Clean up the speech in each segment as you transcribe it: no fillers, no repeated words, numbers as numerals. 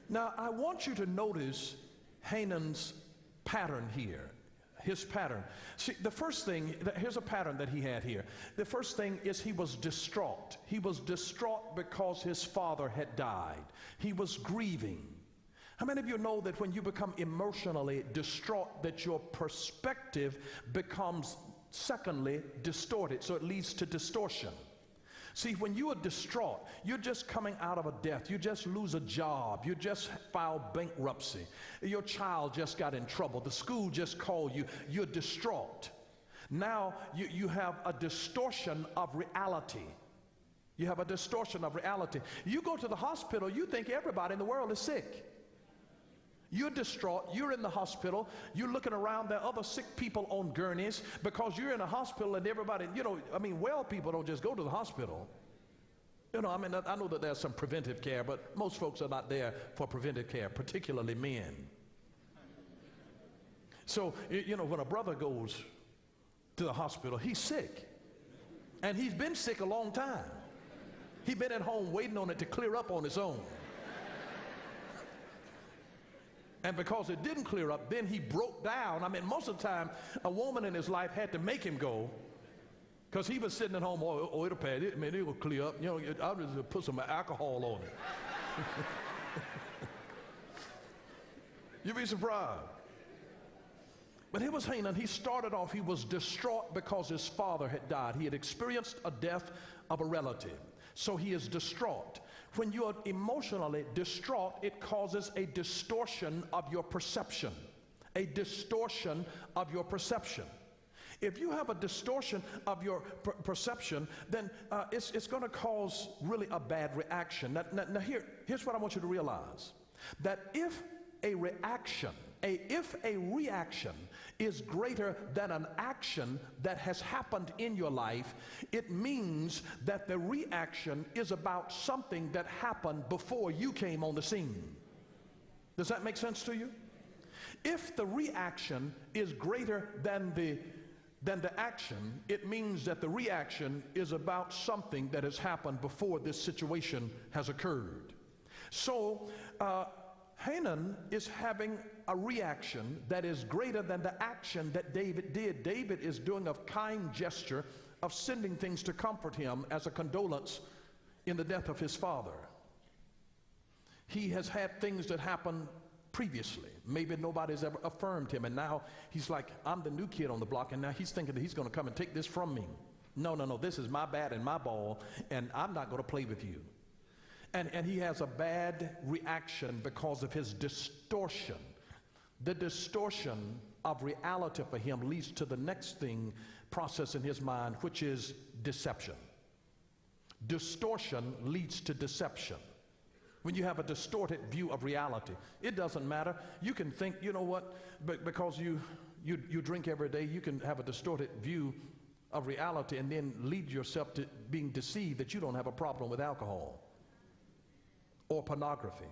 Now, I want you to notice Hanan's pattern here. His pattern. See, the first thing, here's a pattern that he had here. The first thing is he was distraught. He was distraught because his father had died. He was grieving. How many of you know that when you become emotionally distraught, that your perspective becomes, secondly, distorted, so it leads to distortion? See, when you are distraught, you're just coming out of a death. You just lose a job. You just filed bankruptcy. Your child just got in trouble. The school just called you. You're distraught. Now you have a distortion of reality. You have a distortion of reality. You go to the hospital, you think everybody in the world is sick. You're distraught, you're in the hospital, you're looking around, there are other sick people on gurneys because you're in a hospital and everybody, well people don't just go to the hospital. I know that there's some preventive care, but most folks are not there for preventive care, particularly men. So, when a brother goes to the hospital, he's sick. And he's been sick a long time. He's been at home waiting on it to clear up on its own. And because it didn't clear up, then he broke down. Most of the time, a woman in his life had to make him go because he was sitting at home, it'll pass. It will clear up. I'll just put some alcohol on it. You'd be surprised. But here was Hanan. He started off, he was distraught because his father had died. He had experienced a death of a relative. So he is distraught. When you are emotionally distraught, it causes a distortion of your perception. A distortion of your perception. If you have a distortion of your perception, then it's going to cause really a bad reaction. Now here's what I want you to realize. That if a reaction is greater than an action that has happened in your life, it means that the reaction is about something that happened before you came on the scene. Does that make sense to you? If the reaction is greater than the action, it means that the reaction is about something that has happened before this situation has occurred. So, Hanan is having a reaction that is greater than the action that David did. David is doing a kind gesture of sending things to comfort him as a condolence in the death of his father. He has had things that happened previously. Maybe nobody's ever affirmed him, and now he's like, I'm the new kid on the block, and now he's thinking that he's going to come and take this from me. No, this is my bat and my ball, and I'm not going to play with you. And he has a bad reaction because of his distortion. The distortion of reality for him leads to the next process in his mind, which is deception. Distortion leads to deception. When you have a distorted view of reality, it doesn't matter. You can think, because you drink every day, you can have a distorted view of reality and then lead yourself to being deceived that you don't have a problem with alcohol or pornography.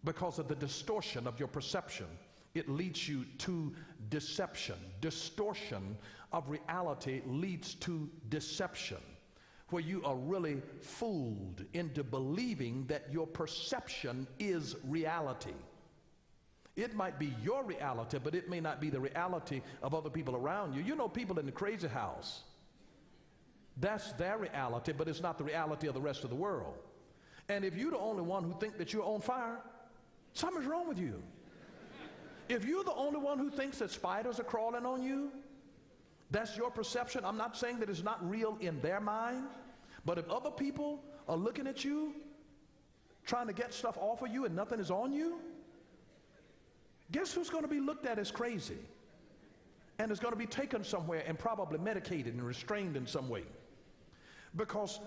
Because of the distortion of your perception, it leads you to deception. Distortion of reality leads to deception, where you are really fooled into believing that your perception is reality. It might be your reality, but it may not be the reality of other people around you. People in the crazy house, that's their reality, but it's not the reality of the rest of the world. And if you're the only one who think that you're on fire, something's wrong with you. If you're the only one who thinks that spiders are crawling on you, that's your perception. I'm not saying that it's not real in their mind, but if other people are looking at you, trying to get stuff off of you and nothing is on you, guess who's going to be looked at as crazy? And is going to be taken somewhere and probably medicated and restrained in some way. Because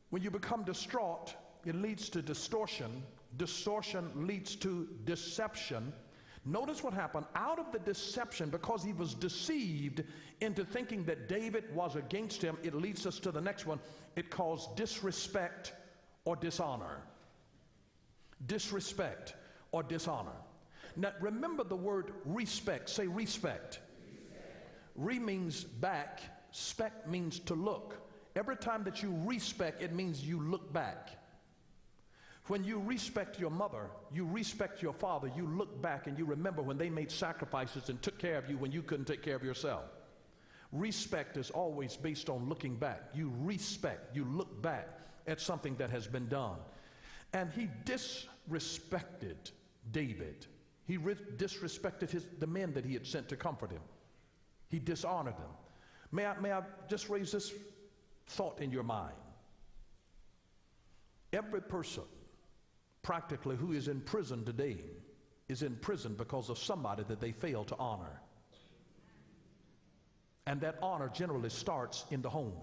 when you become distraught, it leads to distortion. Distortion leads to deception. Notice what happened. Out of the deception, because he was deceived into thinking that David was against him, it leads us to the next one. It caused disrespect or dishonor. Disrespect or dishonor. Now remember the word respect. Say respect. Re means back. Spect means to look. Every time that you respect, it means you look back. When you respect your mother, you respect your father, you look back and you remember when they made sacrifices and took care of you when you couldn't take care of yourself. Respect is always based on looking back. You respect, you look back at something that has been done. And he disrespected David. He disrespected the men that he had sent to comfort him. He dishonored them. May I just raise this thought in your mind? Every person practically who is in prison today is in prison because of somebody that they failed to honor. And that honor generally starts in the home.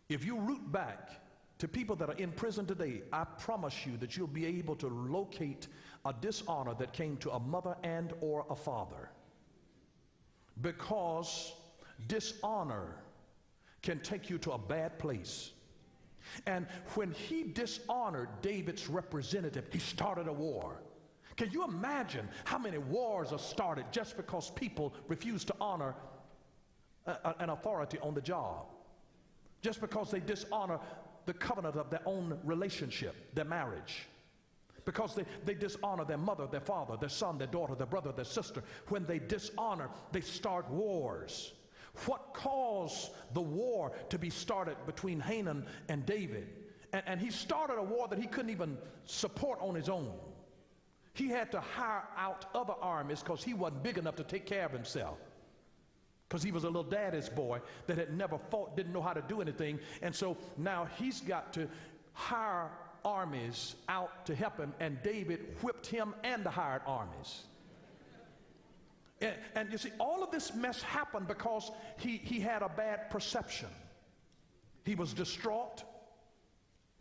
If you root back to people that are in prison today, I promise you that you'll be able to locate a dishonor that came to a mother and or a father. Because dishonor can take you to a bad place. And when he dishonored David's representative, he started a war. Can you imagine how many wars are started just because people refuse to honor an authority on the job? Just because they dishonor the covenant of their own relationship, their marriage. Because they dishonor their mother, their father, their son, their daughter, their brother, their sister. When they dishonor, they start wars. What caused the war to be started between Hanan and David? And he started a war that he couldn't even support on his own. He had to hire out other armies because he wasn't big enough to take care of himself. Because he was a little daddy's boy that had never fought, didn't know how to do anything. And so now he's got to hire armies out to help him, and David whipped him and the hired armies. And you see, all of this mess happened because he had a bad perception. He was distraught.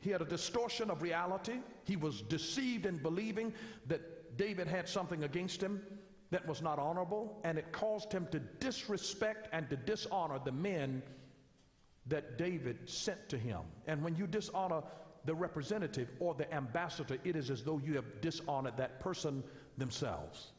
He had a distortion of reality. He was deceived in believing that David had something against him that was not honorable, and it caused him to disrespect and to dishonor the men that David sent to him. And when you dishonor the representative or the ambassador, it is as though you have dishonored that person themselves.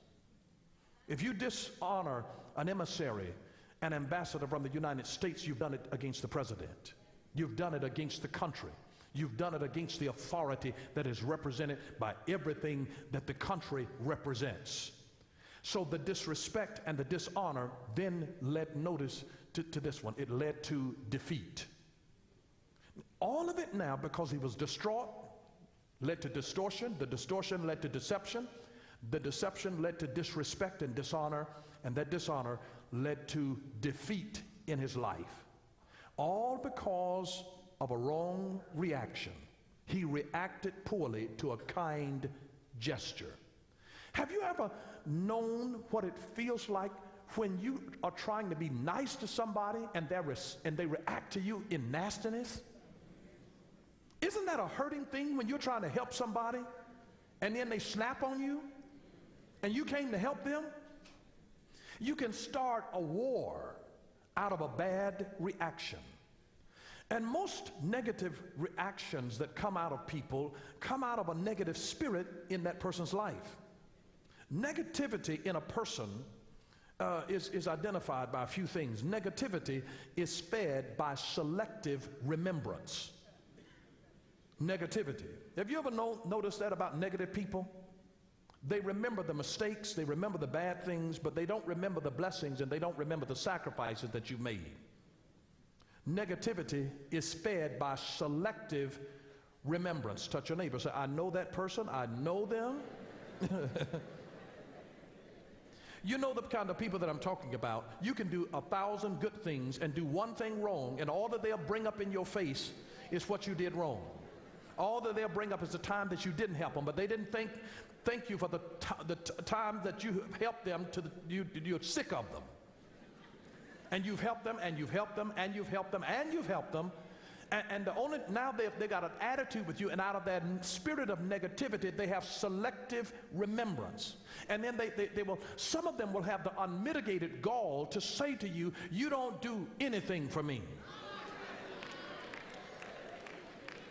If you dishonor an emissary, an ambassador from the United States, you've done it against the president. You've done it against the country. You've done it against the authority that is represented by everything that the country represents. So the disrespect and the dishonor then led, notice, to this one. It led to defeat. All of it now, because he was distraught, led to distortion. The distortion led to deception. The deception led to disrespect and dishonor. And that dishonor led to defeat in his life. All because of a wrong reaction. He reacted poorly to a kind gesture. Have you ever known what it feels like when you are trying to be nice to somebody and they react to you in nastiness? Isn't that a hurting thing when you're trying to help somebody and then they snap on you and you came to help them? You can start a war out of a bad reaction. And most negative reactions that come out of people come out of a negative spirit in that person's life. Negativity in a person is identified by a few things. Negativity is fed by selective remembrance. Negativity. Have you ever noticed that about negative people? They remember the mistakes, they remember the bad things, but they don't remember the blessings and they don't remember the sacrifices that you made. Negativity is fed by selective remembrance. Touch your neighbor. Say, I know that person. I know them. You know the kind of people that I'm talking about. You can do 1,000 good things and do one thing wrong, and all that they'll bring up in your face is what you did wrong. All that they'll bring up is the time that you didn't help them, but they didn't thank you for the time that you helped them. You're sick of them. And you've helped them, and you've helped them, and you've helped them, and you've helped them. And now they got an attitude with you, and out of that spirit of negativity, they have selective remembrance. And then they will, some of them will have the unmitigated gall to say to you, you don't do anything for me.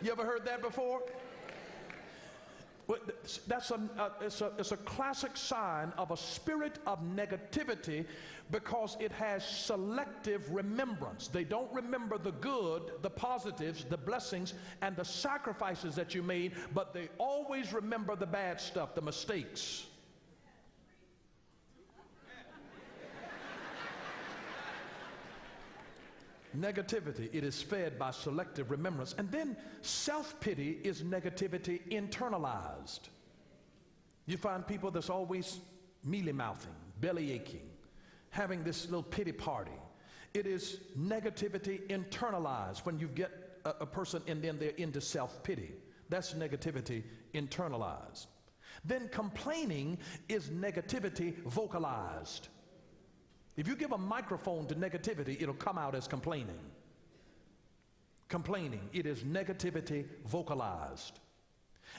You ever heard that before? Well, it's a classic sign of a spirit of negativity because it has selective remembrance. They don't remember the good, the positives, the blessings, and the sacrifices that you made, but they always remember the bad stuff, the mistakes. Negativity, it is fed by selective remembrance. And then self-pity is negativity internalized. You find people that's always mealy-mouthing, belly aching, having this little pity party. It is negativity internalized when you get a person and then they're into self-pity. That's negativity internalized. Then complaining is negativity vocalized. If you give a microphone to negativity, it'll come out as complaining. Complaining, it is negativity vocalized.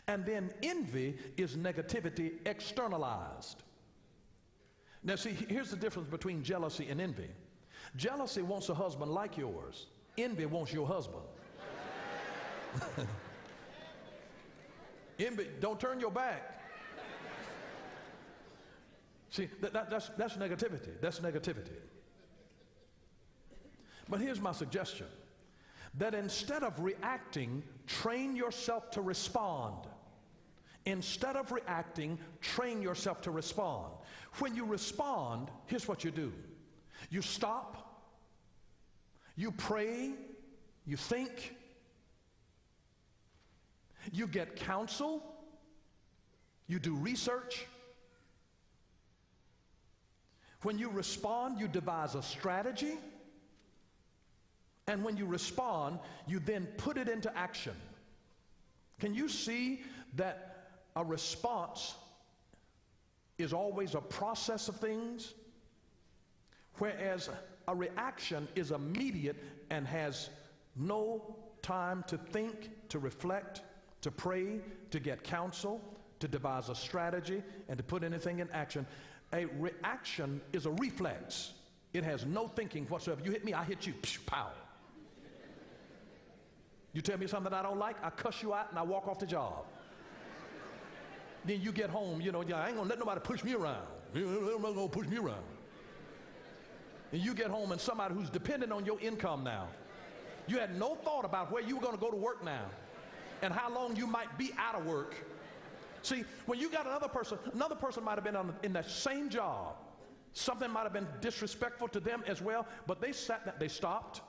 And then envy is negativity externalized. Now see, here's the difference between jealousy and envy. Jealousy wants a husband like yours. Envy wants your husband. Envy, don't turn your back. See, that's negativity. That's negativity. But here's my suggestion. That instead of reacting, train yourself to respond. Instead of reacting, train yourself to respond. When you respond, here's what you do. You stop, you pray, you think, you get counsel, you do research. When you respond, you devise a strategy. And when you respond, you then put it into action. Can you see that a response is always a process of things? Whereas a reaction is immediate and has no time to think, to reflect, to pray, to get counsel, to devise a strategy, and to put anything in action. A reaction is a reflex. It has no thinking whatsoever. You hit me, I hit you. Psh, pow. You tell me something I don't like, I cuss you out and I walk off the job. Then you get home, I ain't gonna let nobody push me around. Nobody's gonna push me around. And you get home and somebody who's dependent on your income now, you had no thought about where you were gonna go to work now and how long you might be out of work. See, when you got another person might have been in that same job. Something might have been disrespectful to them as well, but they stopped.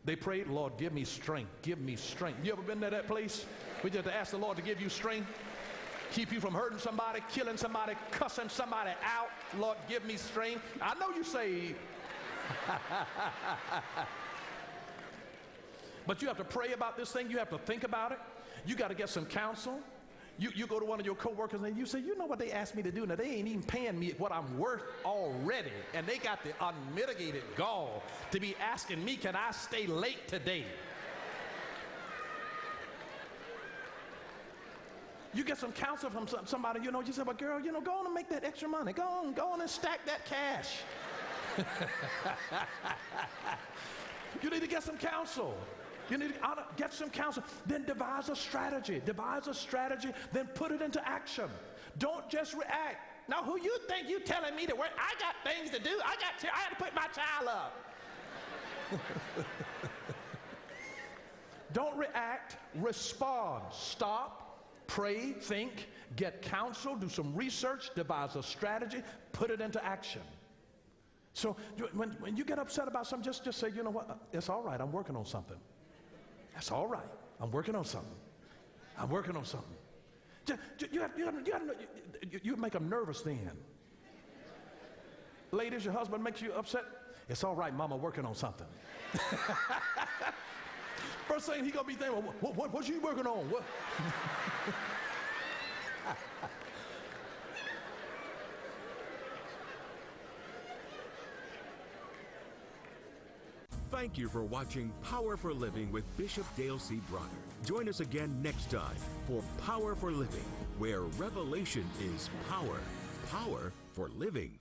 They prayed, Lord, give me strength, give me strength. You ever been to that place? We just ask the Lord to give you strength, keep you from hurting somebody, killing somebody, cussing somebody out. Lord, give me strength. I know you saved. But you have to pray about this thing. You have to think about it. You got to get some counsel. You go to one of your coworkers and you say, you know what they asked me to do? Now, they ain't even paying me what I'm worth already. And they got the unmitigated gall to be asking me, can I stay late today? You get some counsel from somebody, you say, well, girl, go on and make that extra money. Go on and stack that cash. You need to get some counsel. You need to get some counsel. Then devise a strategy. Then put it into action. Don't just react. Now, who you think you telling me to work? I got things to do. I had to put my child up. Don't react. Respond. Stop. Pray. Think. Get counsel. Do some research. Devise a strategy. Put it into action. So when you get upset about something, just say, you know what? It's all right. I'm working on something. That's all right. I'm working on something. You make them nervous then. Ladies, your husband makes you upset. It's all right, mama working on something. First thing he gonna be thinking, what you working on? What? Thank you for watching Power for Living with Bishop Dale C. Bronner. Join us again next time for Power for Living, where revelation is power. Power for living.